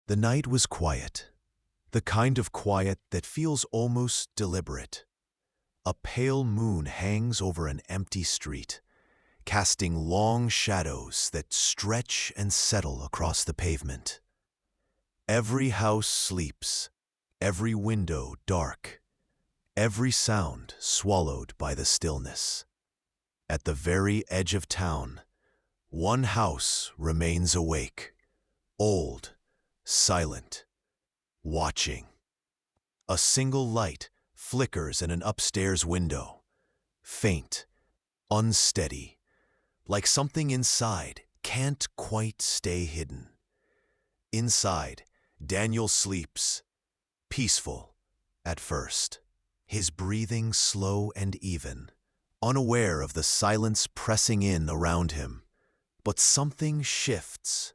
The night was quiet, the kind of quiet that feels almost deliberate. A pale moon hangs over an empty street, casting long shadows that stretch and settle across the pavement. Every house sleeps, every window dark, every sound swallowed by the stillness. At the very edge of town, one house remains awake, old, silent, watching. A single light flickers in an upstairs window, faint, unsteady, like something inside can't quite stay hidden. Inside, Daniel sleeps, peaceful at first, his breathing slow and even, unaware of the silence pressing in around him. But something shifts.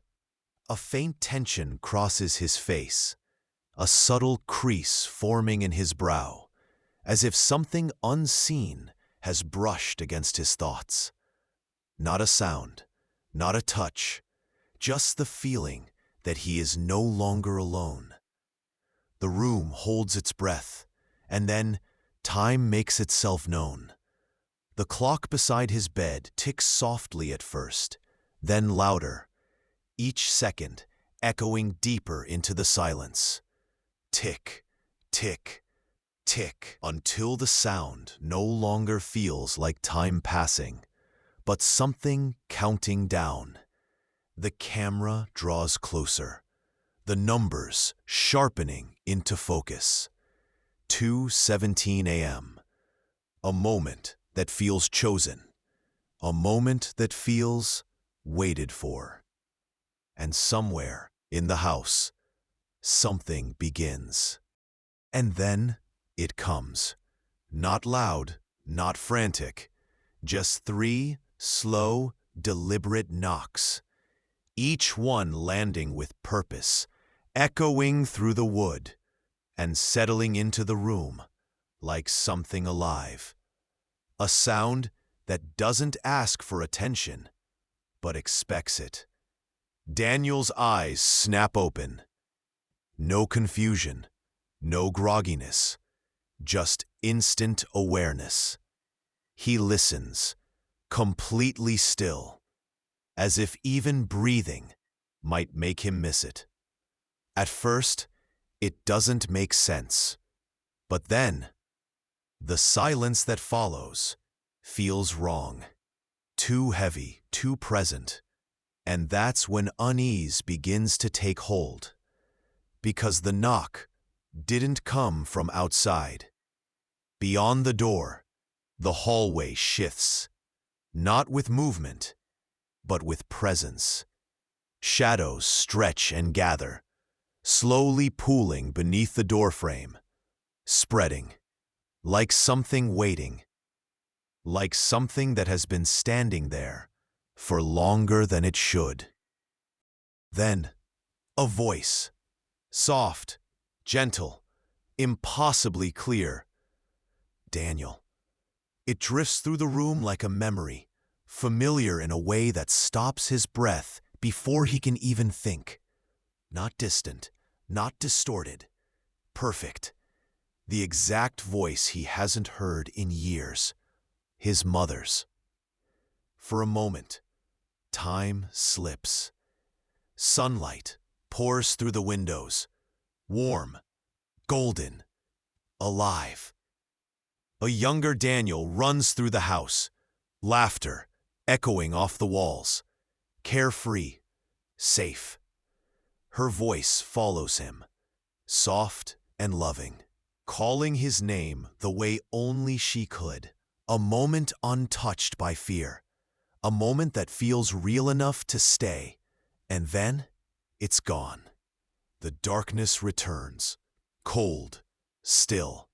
A faint tension crosses his face, a subtle crease forming in his brow, as if something unseen has brushed against his thoughts. Not a sound, not a touch, just the feeling that he is no longer alone. The room holds its breath, and then time makes itself known. The clock beside his bed ticks softly at first, then louder, each second echoing deeper into the silence. Tick, tick, tick, until the sound no longer feels like time passing, but something counting down. The camera draws closer, the numbers sharpening into focus. 2:17 a.m. A moment that feels chosen, a moment that feels waited for. And somewhere in the house, something begins. And then it comes. Not loud, not frantic, just 3 slow, deliberate knocks, each one landing with purpose, echoing through the wood, and settling into the room like something alive. A sound that doesn't ask for attention, but expects it. Daniel's eyes snap open. No confusion, no grogginess, just instant awareness. He listens, completely still, as if even breathing might make him miss it. At first, it doesn't make sense. But then, the silence that follows feels wrong. Too heavy, too present. And that's when unease begins to take hold. Because the knock didn't come from outside. Beyond the door, the hallway shifts, not with movement, but with presence. Shadows stretch and gather, slowly pooling beneath the doorframe, spreading, like something waiting, like something that has been standing there for longer than it should. Then, a voice, soft, gentle, impossibly clear. Daniel. It drifts through the room like a memory, familiar in a way that stops his breath before he can even think. Not distant, not distorted, perfect. The exact voice he hasn't heard in years, his mother's. For a moment, time slips. Sunlight pours through the windows, warm, golden, alive. A younger Daniel runs through the house, laughter echoing off the walls, carefree, safe. Her voice follows him, soft and loving, calling his name the way only she could. A moment untouched by fear, a moment that feels real enough to stay, and then it's gone. The darkness returns, cold, still.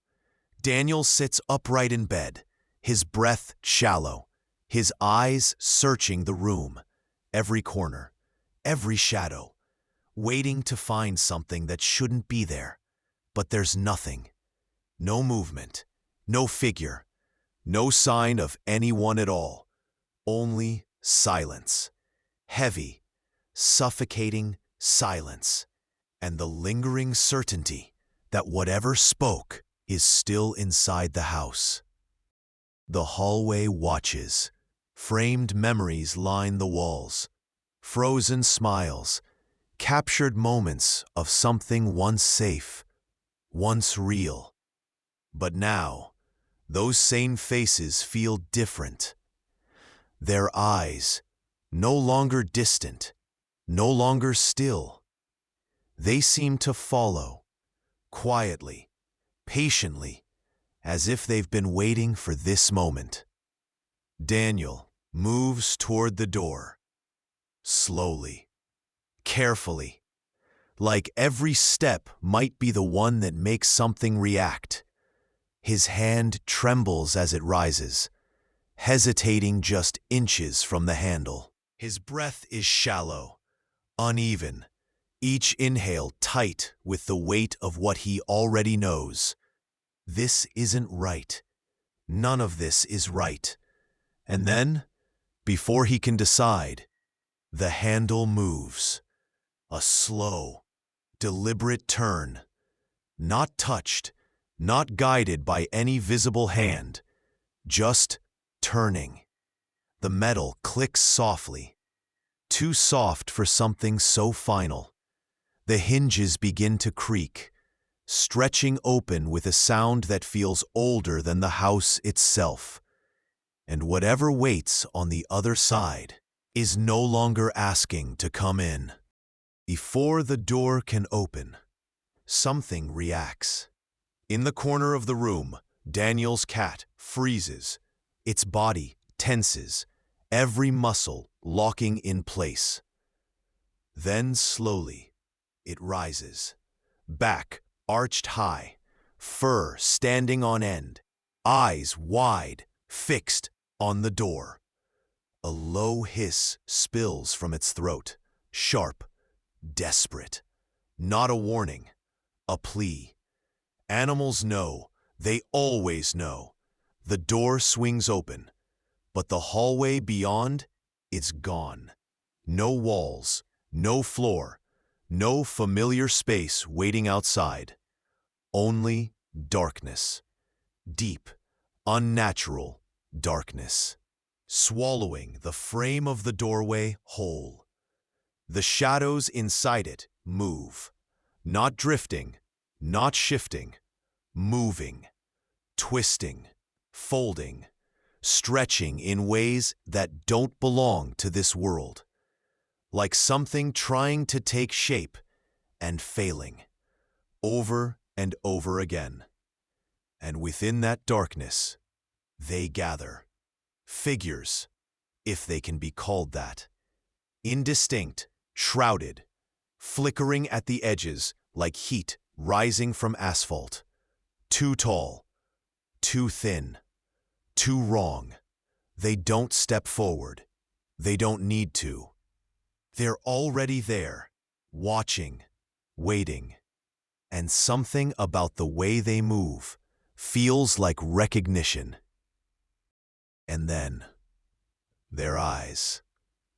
Daniel sits upright in bed, his breath shallow, his eyes searching the room, every corner, every shadow, waiting to find something that shouldn't be there. But there's nothing. No movement, no figure, no sign of anyone at all. Only silence. Heavy, suffocating silence. and the lingering certainty that whatever spoke is still inside the house. The hallway watches. Framed memories line the walls. Frozen smiles, captured moments of something once safe, once real. But now, those same faces feel different. Their eyes, no longer distant, no longer still. They seem to follow, quietly, patiently, as if they've been waiting for this moment. Daniel moves toward the door, slowly, carefully, like every step might be the one that makes something react. His hand trembles as it rises, hesitating just inches from the handle. His breath is shallow, uneven, each inhale tight with the weight of what he already knows. This isn't right. None of this is right. And then, before he can decide, the handle moves. A slow, deliberate turn. Not touched, not guided by any visible hand, just turning. The metal clicks softly, too soft for something so final. The hinges begin to creak, stretching open with a sound that feels older than the house itself. And whatever waits on the other side is no longer asking to come in. Before the door can open, something reacts. In the corner of the room, Daniel's cat freezes. Its body tenses, every muscle locking in place. Then slowly, it rises, back arched high, fur standing on end, eyes wide, fixed on the door. A low hiss spills from its throat, sharp, desperate. Not a warning, a plea. Animals know, they always know. The door swings open, but the hallway beyond is gone. No walls, no floor, no familiar space waiting outside. Only darkness. Deep, unnatural darkness, swallowing the frame of the doorway whole. The shadows inside it move, not drifting, not shifting, moving, twisting, folding, stretching in ways that don't belong to this world, like something trying to take shape and failing, over and over again. And within that darkness, they gather. Figures, if they can be called that. Indistinct, shrouded, flickering at the edges like heat rising from asphalt. Too tall, too thin, too wrong. They don't step forward. They don't need to. They're already there, watching, waiting. And something about the way they move feels like recognition. And then, their eyes,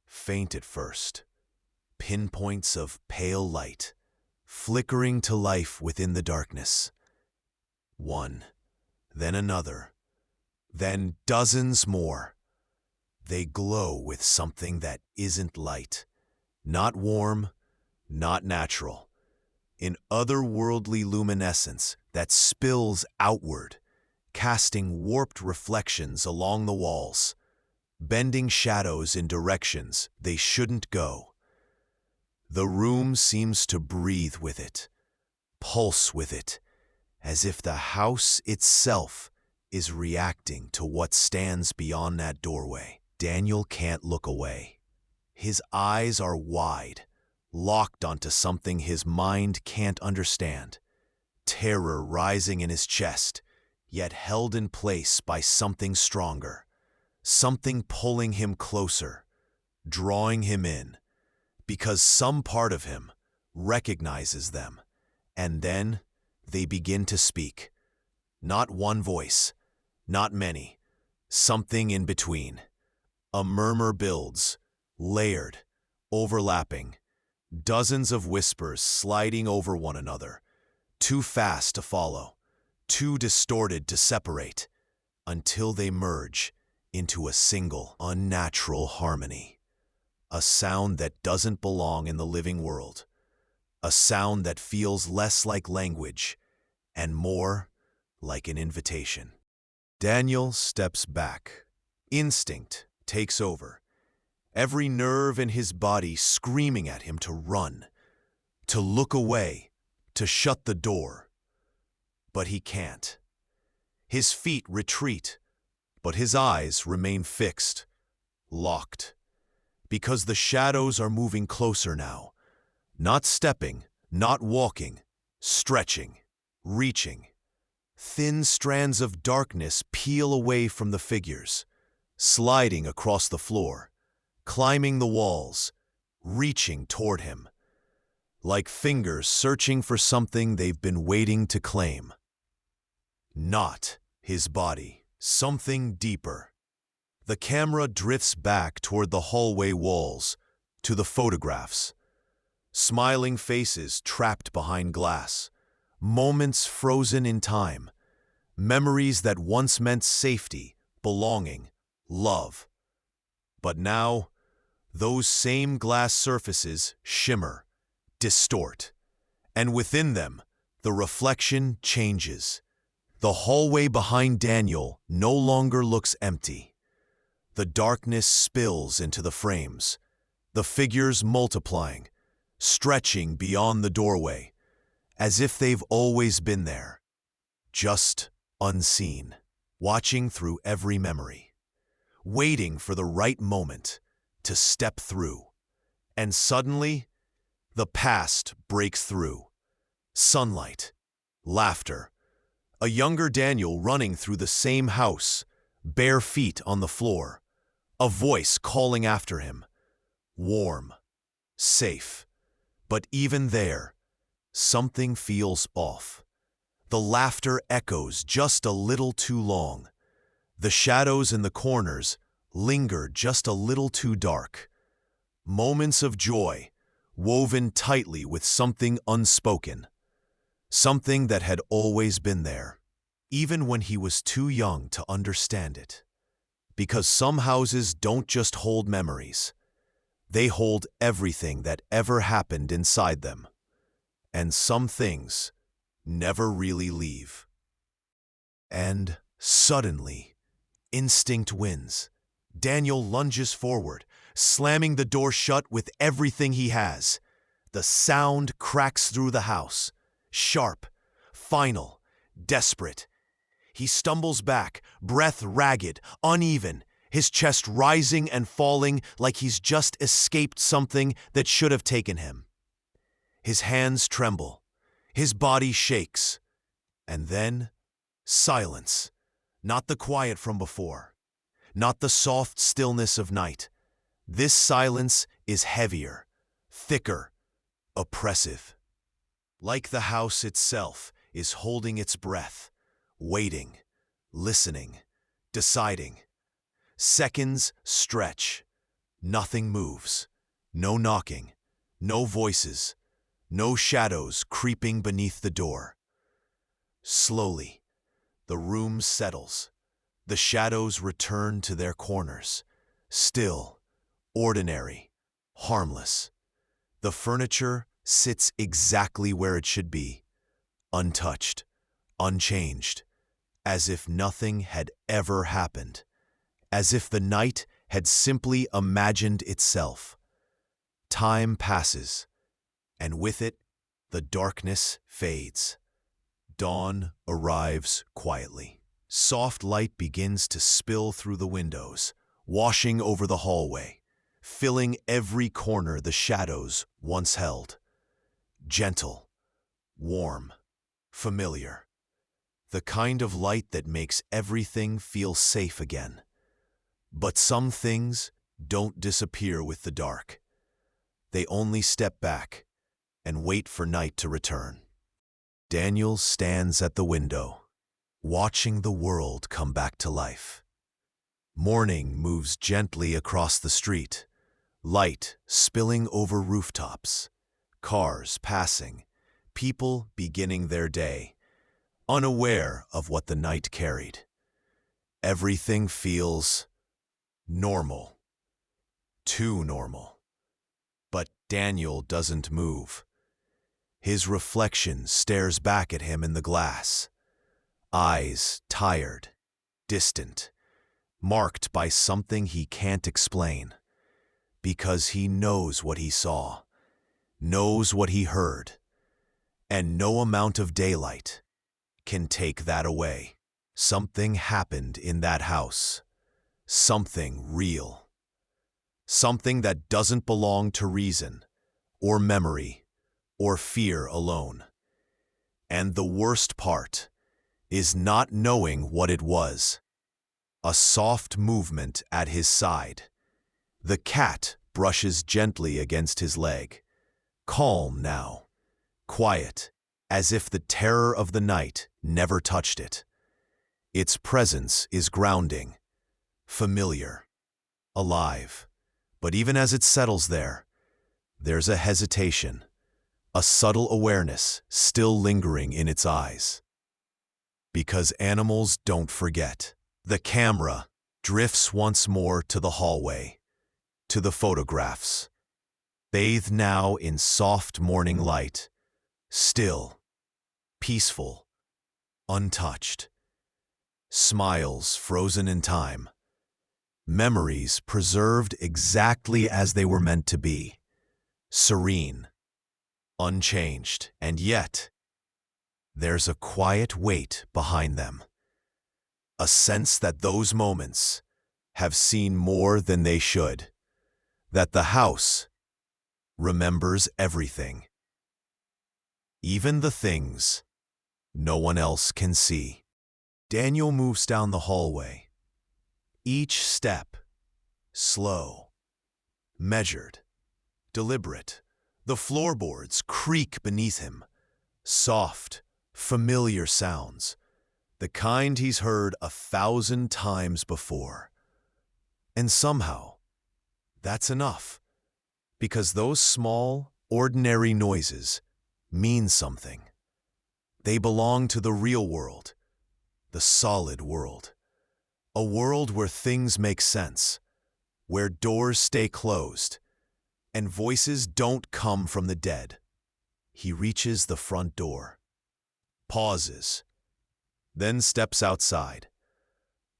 faint at first, pinpoints of pale light, flickering to life within the darkness. One, then another, then dozens more. They glow with something that isn't light, not warm, not natural. An otherworldly luminescence that spills outward, casting warped reflections along the walls, bending shadows in directions they shouldn't go. The room seems to breathe with it, pulse with it, as if the house itself is reacting to what stands beyond that doorway. Daniel can't look away. His eyes are wide, locked onto something his mind can't understand. Terror rising in his chest, yet held in place by something stronger. Something pulling him closer, drawing him in, because some part of him recognizes them. And then they begin to speak. Not one voice, not many, something in between. A murmur builds, layered, overlapping, Dozens of whispers sliding over one another, too fast to follow, too distorted to separate, until they merge into a single, unnatural harmony. A sound that doesn't belong in the living world. A sound that feels less like language and more like an invitation. Daniel steps back. Instinct takes over. Every nerve in his body screaming at him to run, to look away, to shut the door. But he can't. His feet retreat, but his eyes remain fixed, locked. Because the shadows are moving closer now. Not stepping, not walking, stretching, reaching. Thin strands of darkness peel away from the figures, sliding across the floor, climbing the walls, reaching toward him, like fingers searching for something they've been waiting to claim. Not his body, something deeper. The camera drifts back toward the hallway walls, to the photographs. Smiling faces trapped behind glass, moments frozen in time, memories that once meant safety, belonging, love. But now, those same glass surfaces shimmer, distort, and within them, the reflection changes. The hallway behind Daniel no longer looks empty. The darkness spills into the frames, the figures multiplying, stretching beyond the doorway, as if they've always been there, just unseen, watching through every memory, waiting for the right moment to step through. And suddenly, the past breaks through. Sunlight, laughter, a younger Daniel running through the same house, bare feet on the floor, a voice calling after him. Warm, safe, but even there, something feels off. The laughter echoes just a little too long. The shadows in the corners linger just a little too dark. Moments of joy, woven tightly with something unspoken. Something that had always been there, even when he was too young to understand it. Because some houses don't just hold memories. They hold everything that ever happened inside them. And some things never really leave. And suddenly, instinct wins. Daniel lunges forward, slamming the door shut with everything he has. The sound cracks through the house, sharp, final, desperate. He stumbles back, breath ragged, uneven, his chest rising and falling like he's just escaped something that should have taken him. His hands tremble, his body shakes, and then silence. Not the quiet from before, not the soft stillness of night. This silence is heavier, thicker, oppressive. Like the house itself is holding its breath, waiting, listening, deciding. Seconds stretch. Nothing moves. No knocking. No voices. No shadows creeping beneath the door. Slowly, the room settles. The shadows return to their corners. Still, ordinary, harmless. The furniture sits exactly where it should be. Untouched, unchanged. As if nothing had ever happened. As if the night had simply imagined itself. Time passes, and with it, the darkness fades. Dawn arrives quietly. Soft light begins to spill through the windows, washing over the hallway, filling every corner the shadows once held. Gentle, warm, familiar. The kind of light that makes everything feel safe again. But some things don't disappear with the dark. They only step back and wait for night to return. Daniel stands at the window, watching the world come back to life. Morning moves gently across the street, light spilling over rooftops, Cars passing, people beginning their day, unaware of what the night carried. Everything feels normal, too normal. But Daniel doesn't move. His reflection stares back at him in the glass, eyes tired, distant, marked by something he can't explain, because he knows what he saw, knows what he heard, and no amount of daylight can take that away. Something happened in that house, something real, something that doesn't belong to reason, or memory, or fear alone. And the worst part is not knowing what it was. A soft movement at his side. The cat brushes gently against his leg. Calm now, quiet, as if the terror of the night never touched it. Its presence is grounding, familiar, alive. But even as it settles there, there's a hesitation, a subtle awareness still lingering in its eyes. Because animals don't forget. The camera drifts once more to the hallway, to the photographs, bathed now in soft morning light, still, peaceful, untouched. Smiles frozen in time, memories preserved exactly as they were meant to be, serene, unchanged, and yet there's a quiet weight behind them. A sense that those moments have seen more than they should, that the house remembers everything, even the things no one else can see. Daniel moves down the hallway, each step slow, measured, deliberate. The floorboards creak beneath him, soft, familiar sounds, the kind he's heard 1,000 times before. And somehow, that's enough, because those small, ordinary noises mean something. They belong to the real world, the solid world, a world where things make sense, where doors stay closed, and voices don't come from the dead. He reaches the front door, pauses, then steps outside.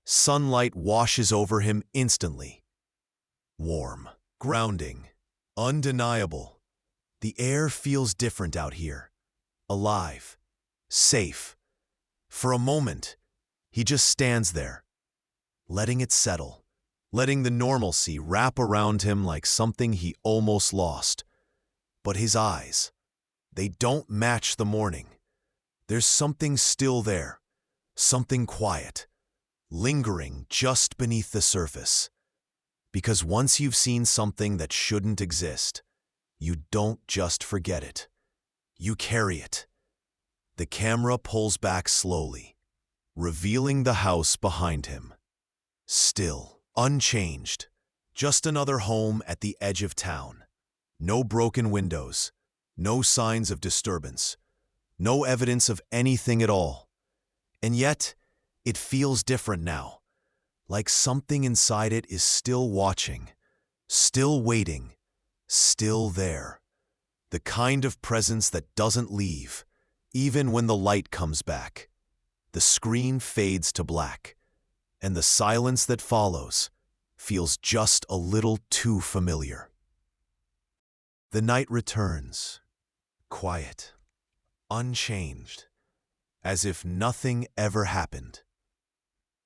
Sunlight washes over him instantly. Warm, grounding, undeniable. The air feels different out here, alive, safe. For a moment, he just stands there, letting it settle, letting the normalcy wrap around him like something he almost lost. But his eyes, they don't match the morning. There's something still there, something quiet, lingering just beneath the surface. Because once you've seen something that shouldn't exist, you don't just forget it. You carry it. The camera pulls back slowly, revealing the house behind him. Still, unchanged, just another home at the edge of town. No broken windows, no signs of disturbance, no evidence of anything at all. And yet, it feels different now, like something inside it is still watching, still waiting, still there. The kind of presence that doesn't leave, even when the light comes back. The screen fades to black, and the silence that follows feels just a little too familiar. The night returns, quiet, unchanged, as if nothing ever happened.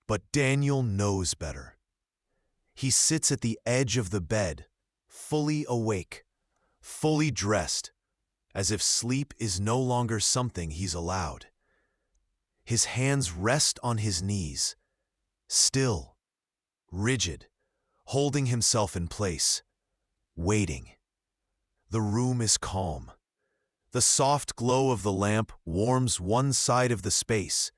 But Daniel knows better. He sits at the edge of the bed, fully awake, fully dressed, as if sleep is no longer something he's allowed. His hands rest on his knees, still, rigid, holding himself in place, waiting. The room is calm. The soft glow of the lamp warms one side of the space,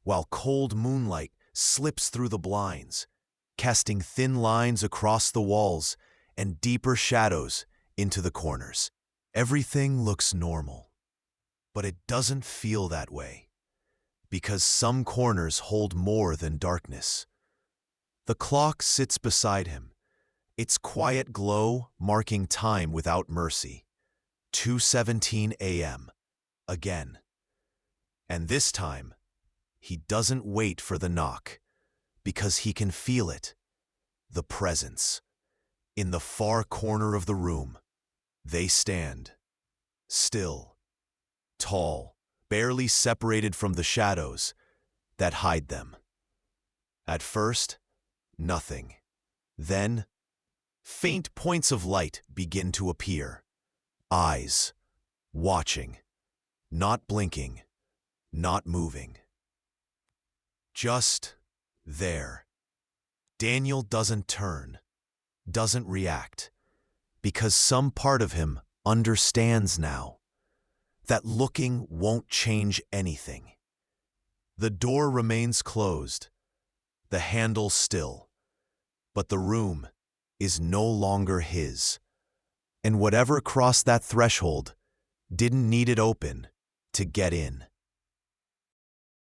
while cold moonlight slips through the blinds, casting thin lines across the walls and deeper shadows into the corners. Everything looks normal, but it doesn't feel that way, because some corners hold more than darkness. The clock sits beside him, its quiet glow marking time without mercy. 2:17 a.m. Again. And this time, he doesn't wait for the knock, because he can feel it. The presence. In the far corner of the room, they stand. Still. Tall, barely separated from the shadows that hide them. At first, nothing. Then, faint points of light begin to appear. Eyes, watching, not blinking, not moving. Just there. Daniel doesn't turn, doesn't react, because some part of him understands now that looking won't change anything. The door remains closed, the handle still, but the room is no longer his. And whatever crossed that threshold didn't need it open to get in.